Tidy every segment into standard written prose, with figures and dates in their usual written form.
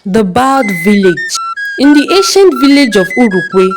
The bad village. In the ancient village of Urukwe,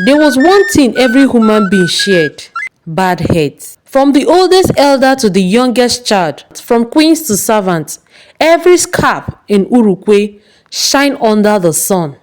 there was one thing every human being shared: bad heads. From the oldest elder to the youngest child, from queens to servants, every scalp in Urukwe shine under the sun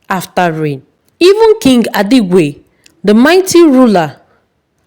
after rain. Even King Adigwe, the mighty ruler,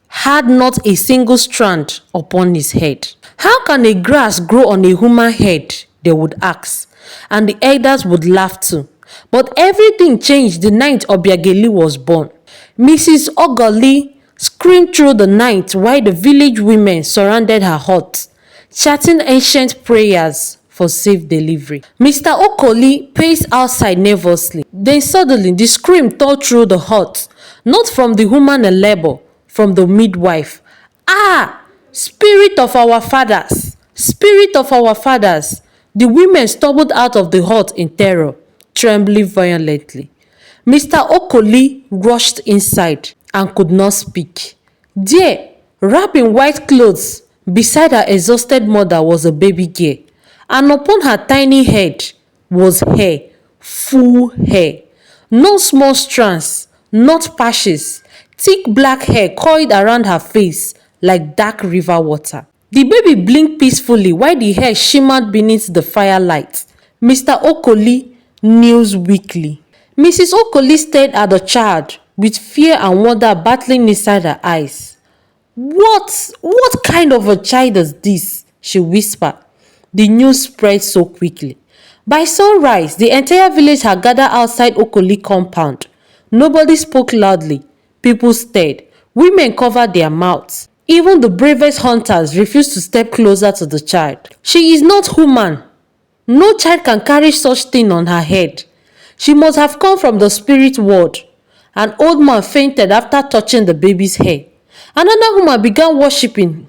had not a single strand upon his head. How can a grass grow on a human head? They would ask, and the elders would laugh too. But everything changed the night Obiageli was born. Mrs. Ogoli screamed through the night while the village women surrounded her hut, chanting ancient prayers for safe delivery. Mr. Okoli paced outside nervously. Then suddenly the scream tore through the hut, not from the woman in labor, from the midwife. Ah! Spirit of our fathers! Spirit of our fathers! The women stumbled out of the hut in terror, trembling violently. Mr. Okoli rushed inside and could not speak. There, wrapped in white clothes, beside her exhausted mother was a baby girl, and upon her tiny head was hair, full hair. No small strands, not patches, thick black hair coiled around her face like dark river water. The baby blinked peacefully while the hair shimmered beneath the firelight. Mr. Okoli mused weakly. Mrs. Okoli stared at the child with fear and wonder battling inside her eyes. What kind of a child is this? She whispered. The news spread so quickly. By sunrise, the entire village had gathered outside Okoli compound. Nobody spoke loudly. People stared. Women covered their mouths. Even the bravest hunters refused to step closer to the child. She is not human. No child can carry such thing on her head. She must have come from the spirit world. An old man fainted after touching the baby's hair. Another woman began worshipping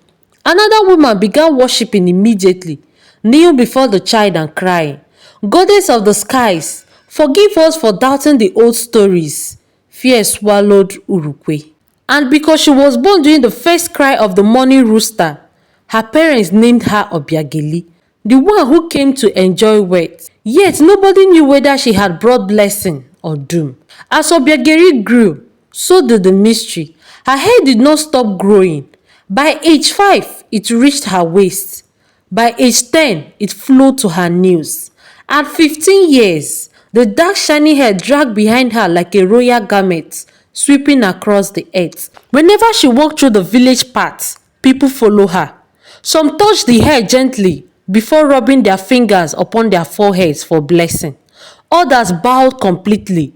immediately, kneeling before the child and crying, "Goddess of the skies, forgive us for doubting the old stories." Fear swallowed Urukwe. And because she was born during the first cry of the morning rooster, her parents named her Obiageli, the one who came to enjoy wealth. Yet nobody knew whether she had brought blessing or doom. As Obiageli grew, so did the mystery. Her hair did not stop growing. By age 5, it reached her waist. By age 10, it flowed to her knees. At 15 years, the dark shiny hair dragged behind her like a royal garment, sweeping across the earth. Whenever she walked through the village paths, people follow her. Some touched the hair gently before rubbing their fingers upon their foreheads for blessing. Others bowed completely.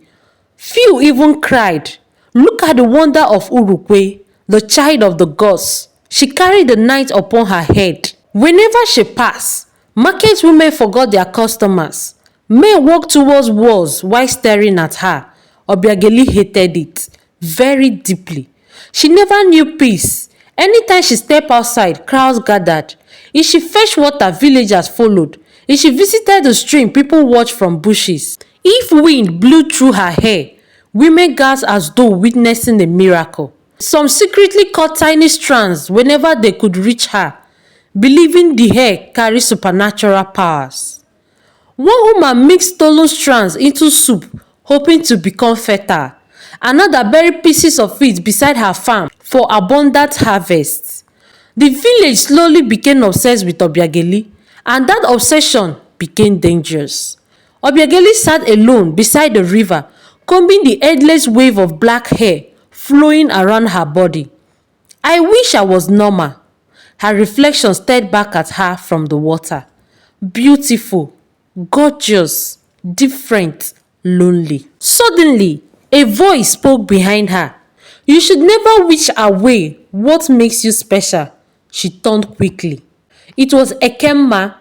Few even cried. Look at the wonder of Urukwe, the child of the gods. She carried the night upon her head. Whenever she passed, market women forgot their customers. Men walked towards walls while staring at her. Obiageli hated it very deeply. She never knew peace. Anytime she stepped outside, crowds gathered. If she fetched water, villagers followed. If she visited the stream, people watched from bushes. If wind blew through her hair, women gasped as though witnessing a miracle. Some secretly cut tiny strands whenever they could reach her, believing the hair carried supernatural powers. One woman mixed stolen strands into soup, hoping to become fertile. Another buried pieces of it beside her farm for abundant harvests. The village slowly became obsessed with Obiageli, and that obsession became dangerous. Obiageli sat alone beside the river, combing the endless wave of black hair flowing around her body. I wish I was normal. Her reflection stared back at her from the water. Beautiful, gorgeous, different, lonely. Suddenly, a voice spoke behind her. You should never wish away what makes you special. She turned quickly. It was Ekemma,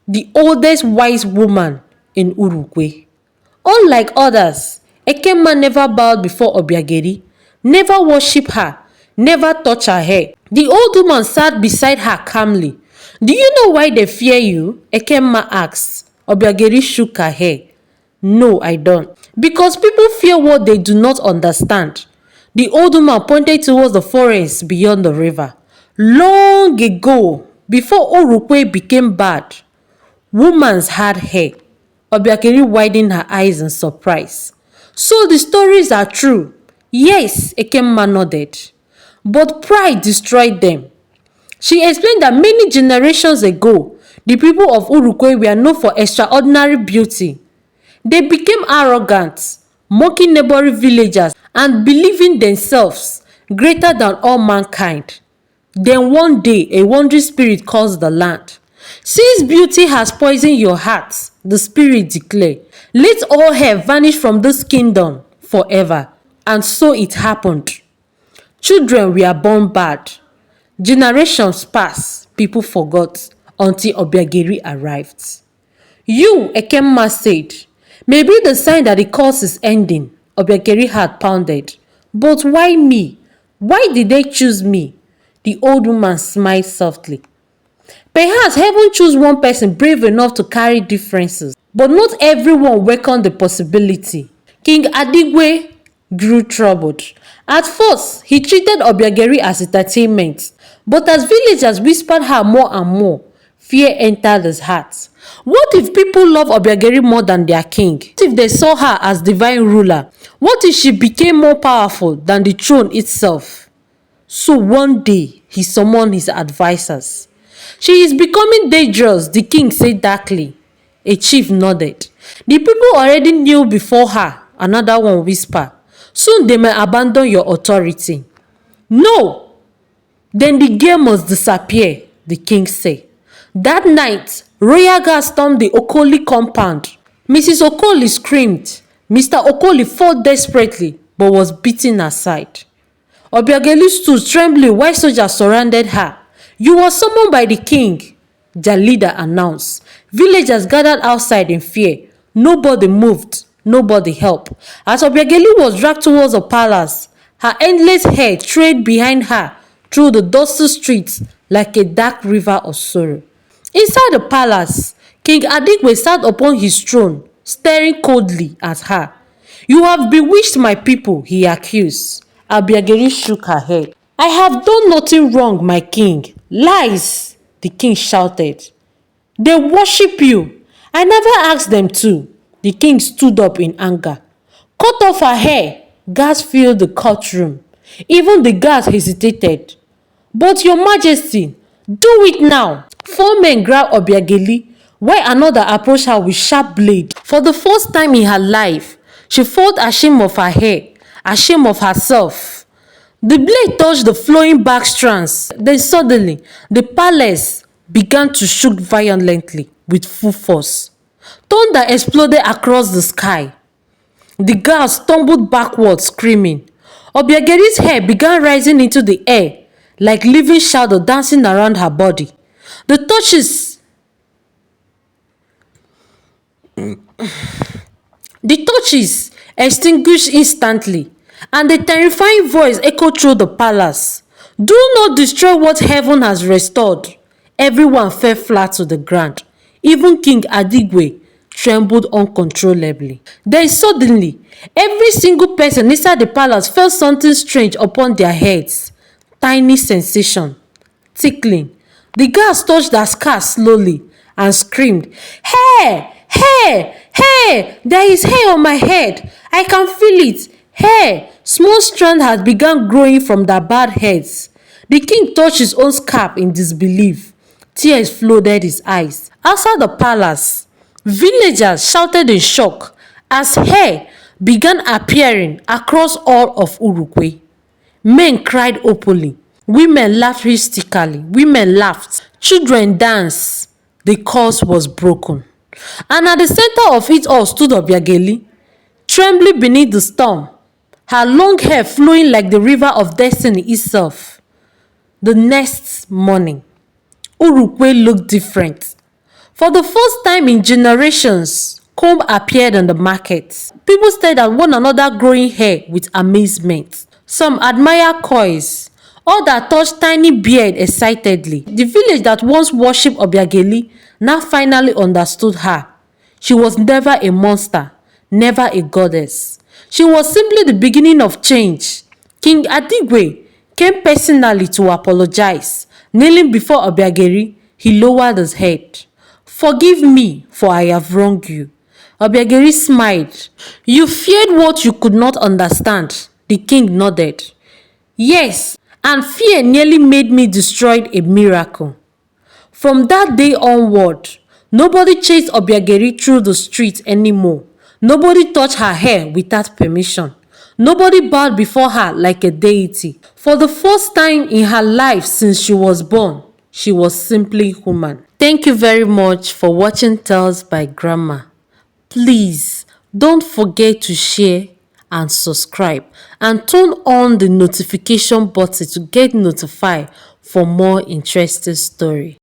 the oldest wise woman in Urukwe. Unlike others, Ekemma never bowed before Obiageli, never worshipped her, never touched her hair. The old woman sat beside her calmly. Do you know why they fear you? Ekemma asked. Obiageli shook her head. No, I don't. Because people fear what they do not understand. The old woman pointed towards the forest beyond the river. Long ago, before Urukwe became bad, women had hair. Obiageri widened her eyes in surprise. So the stories are true. Yes, Ekemma nodded. But pride destroyed them. She explained that many generations ago, the people of Urukwe were known for extraordinary beauty. They became arrogant, mocking neighboring villagers and believing themselves greater than all mankind. Then one day, a wandering spirit calls the land. Since beauty has poisoned your heart, the spirit declared, let all hair vanish from this kingdom forever. And so it happened. Children were born bad. Generations passed, people forgot until Obiageri arrived. You, Ekemma said, may be the sign that the course is ending. Obiageri had pounded. But why me? Why did they choose me? The old woman smiled softly. Perhaps heaven chose one person brave enough to carry differences, but not everyone welcomed the possibility. King Adigwe grew troubled. At first, he treated Obiageri as entertainment, but as villagers whispered her more and more, fear entered his heart. What if people love Obiageri more than their king? What if they saw her as divine ruler? What if she became more powerful than the throne itself? So one day, he summoned his advisors. She is becoming dangerous, the king said darkly. A chief nodded. The people already knew before her, another one whispered. Soon they may abandon your authority. No! Then the girl must disappear, the king said. That night, royal guards stormed the Okoli compound. Mrs. Okoli screamed. Mr. Okoli fought desperately but was beaten aside. Obiageli stood trembling while soldiers surrounded her. You were summoned by the king, their leader announced. Villagers gathered outside in fear. Nobody moved. Nobody helped. As Obiageli was dragged towards the palace, her endless hair trailed behind her through the dusty streets like a dark river of sorrow. Inside the palace, King Adigwe sat upon his throne, staring coldly at her. You have bewitched my people, he accused. Obiageli shook her head. I have done nothing wrong, my king. Lies, the king shouted. They worship you. I never asked them to. The king stood up in anger. Cut off her hair. Guards filled the courtroom. Even the guards hesitated. But your majesty, do it now. 4 men grabbed Obiageli while another approached her with sharp blade. For the first time in her life, she felt ashamed of her hair, ashamed of herself. The blade touched the flowing back strands. Then suddenly, the palace began to shake violently with full force. Thunder exploded across the sky. The guards stumbled backwards, screaming. Obiageli's hair began rising into the air, like living shadow dancing around her body. The torches extinguished instantly, and a terrifying voice echoed through the palace. Do not destroy what heaven has restored. Everyone fell flat to the ground. Even King Adigwe trembled uncontrollably. Then suddenly, every single person inside the palace felt something strange upon their heads. Tiny sensation. Tickling. The guards touched their scars slowly and screamed, Hair! Hair! Hair! There is hair on my head! I can feel it! Hair! Small strands had begun growing from their bald heads. The king touched his own scalp in disbelief. Tears flooded his eyes. Outside the palace, villagers shouted in shock as hair began appearing across all of Urukwe. Men cried openly. Women laughed hysterically. Women laughed. Children danced. The curse was broken. And at the center of it all stood Obiageli, trembling beneath the storm, her long hair flowing like the river of destiny itself. The next morning, Urukwe looked different. For the first time in generations, comb appeared on the market. People stared at one another growing hair with amazement. Some admired coils. Others touched tiny beard excitedly. The village that once worshipped Obiageli now finally understood her. She was never a monster, never a goddess. She was simply the beginning of change. King Adigwe came personally to apologize. Kneeling before Obiageli, he lowered his head. Forgive me, for I have wronged you. Obiageri smiled. You feared what you could not understand. The king nodded. Yes, and fear nearly made me destroy a miracle. From that day onward, nobody chased Obiageri through the street anymore. Nobody touched her hair without permission. Nobody bowed before her like a deity. For the first time in her life since she was born, she was simply human. Thank you very much for watching Tales by Grandma. Please don't forget to share and subscribe and turn on the notification button to get notified for more interesting story.